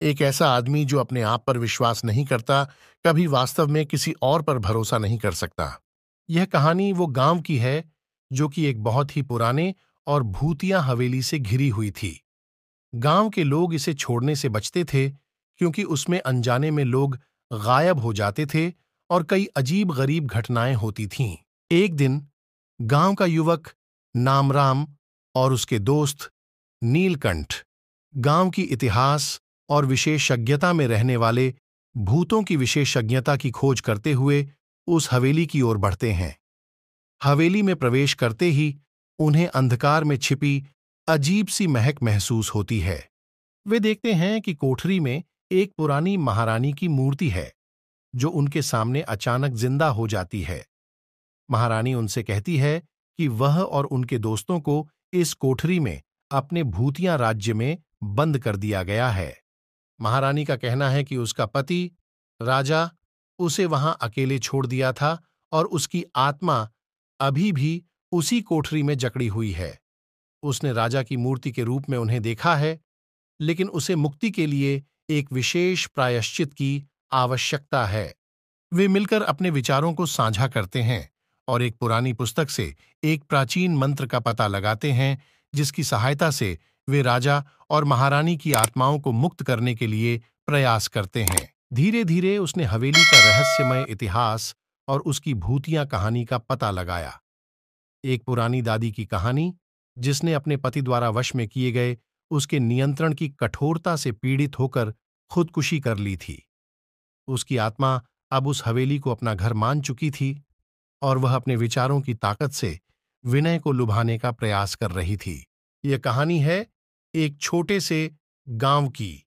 एक ऐसा आदमी जो अपने आप पर विश्वास नहीं करता, कभी वास्तव में किसी और पर भरोसा नहीं कर सकता। यह कहानी वो गांव की है जो कि एक बहुत ही पुराने और भूतिया हवेली से घिरी हुई थी। गांव के लोग इसे छोड़ने से बचते थे क्योंकि उसमें अनजाने में लोग गायब हो जाते थे और कई अजीब गरीब घटनाएं होती थीं। एक दिन गांव का युवक नामराम और उसके दोस्त नीलकंठ गांव की इतिहास और विशेषज्ञता में रहने वाले भूतों की विशेषज्ञता की खोज करते हुए उस हवेली की ओर बढ़ते हैं। हवेली में प्रवेश करते ही उन्हें अंधकार में छिपी अजीब सी महक महसूस होती है। वे देखते हैं कि कोठरी में एक पुरानी महारानी की मूर्ति है जो उनके सामने अचानक जिंदा हो जाती है। महारानी उनसे कहती है कि वह और उनके दोस्तों को इस कोठरी में अपने भूतिया राज्य में बंद कर दिया गया है। महारानी का कहना है कि उसका पति राजा उसे वहां अकेले छोड़ दिया था और उसकी आत्मा अभी भी उसी कोठरी में जकड़ी हुई है। उसने राजा की मूर्ति के रूप में उन्हें देखा है, लेकिन उसे मुक्ति के लिए एक विशेष प्रायश्चित की आवश्यकता है। वे मिलकर अपने विचारों को साझा करते हैं और एक पुरानी पुस्तक से एक प्राचीन मंत्र का पता लगाते हैं जिसकी सहायता से वे राजा और महारानी की आत्माओं को मुक्त करने के लिए प्रयास करते हैं। धीरे धीरे उसने हवेली का रहस्यमय इतिहास और उसकी भूतिया कहानी का पता लगाया। एक पुरानी दादी की कहानी जिसने अपने पति द्वारा वश में किए गए उसके नियंत्रण की कठोरता से पीड़ित होकर खुदकुशी कर ली थी। उसकी आत्मा अब उस हवेली को अपना घर मान चुकी थी और वह अपने विचारों की ताकत से विनय को लुभाने का प्रयास कर रही थी। यह कहानी है एक छोटे से गांव की,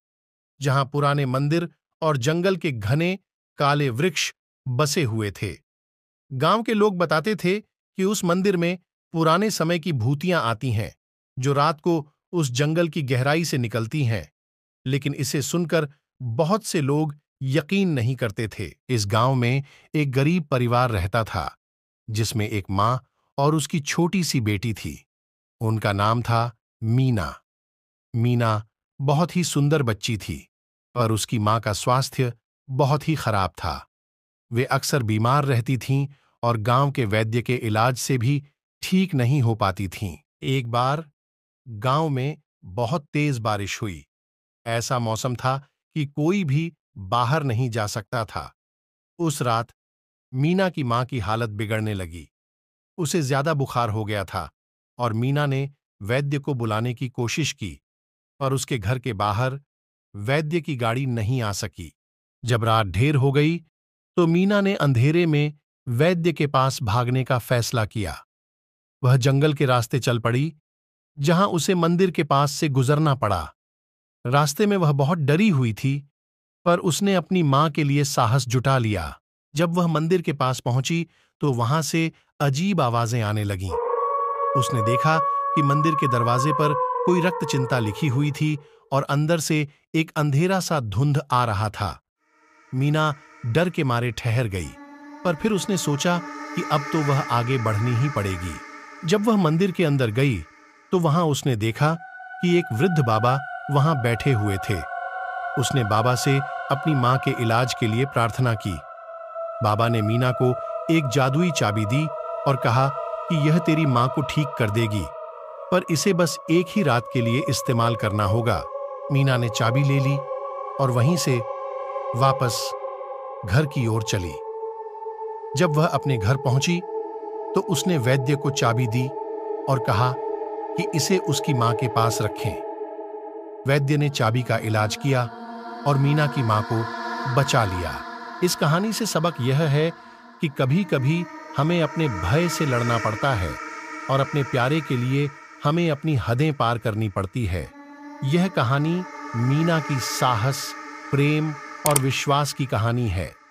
जहां पुराने मंदिर और जंगल के घने काले वृक्ष बसे हुए थे। गांव के लोग बताते थे कि उस मंदिर में पुराने समय की भूतियां आती हैं जो रात को उस जंगल की गहराई से निकलती हैं, लेकिन इसे सुनकर बहुत से लोग यकीन नहीं करते थे। इस गांव में एक गरीब परिवार रहता था जिसमें एक मां और उसकी छोटी सी बेटी थी। उनका नाम था मीना। मीना बहुत ही सुंदर बच्ची थी, पर उसकी मां का स्वास्थ्य बहुत ही खराब था। वे अक्सर बीमार रहती थीं और गांव के वैद्य के इलाज से भी ठीक नहीं हो पाती थीं। एक बार गांव में बहुत तेज बारिश हुई। ऐसा मौसम था कि कोई भी बाहर नहीं जा सकता था। उस रात मीना की मां की हालत बिगड़ने लगी। उसे ज्यादा बुखार हो गया था और मीना ने वैद्य को बुलाने की कोशिश की, पर उसके घर के बाहर वैद्य की गाड़ी नहीं आ सकी। जब रात ढेर हो गई तो मीना ने अंधेरे में वैद्य के पास भागने का फैसला किया। वह जंगल के रास्ते चल पड़ी, जहां उसे मंदिर के पास से गुजरना पड़ा। रास्ते में वह बहुत डरी हुई थी, पर उसने अपनी मां के लिए साहस जुटा लिया। जब वह मंदिर के पास पहुंची तो वहां से अजीब आवाजें आने लगीं। उसने देखा कि मंदिर के दरवाजे पर कोई रक्त चिंता लिखी हुई थी और अंदर से एक अंधेरा सा धुंध आ रहा था। मीना डर के मारे ठहर गई, पर फिर उसने सोचा कि अब तो वह आगे बढ़नी ही पड़ेगी। जब वह मंदिर के अंदर गई तो वहां उसने देखा कि एक वृद्ध बाबा वहां बैठे हुए थे। उसने बाबा से अपनी मां के इलाज के लिए प्रार्थना की। बाबा ने मीना को एक जादुई चाबी दी और कहा कि यह तेरी मां को ठीक कर देगी, पर इसे बस एक ही रात के लिए इस्तेमाल करना होगा। मीना ने चाबी ले ली और वहीं से वापस घर की ओर चली। जब वह अपने घर पहुंची तो उसने वैद्य को चाबी दी और कहा कि इसे उसकी मां के पास रखें। वैद्य ने चाबी का इलाज किया और मीना की मां को बचा लिया। इस कहानी से सबक यह है कि कभी-कभी हमें अपने भय से लड़ना पड़ता है और अपने प्यारे के लिए हमें अपनी हदें पार करनी पड़ती है। यह कहानी मीना की साहस, प्रेम और विश्वास की कहानी है।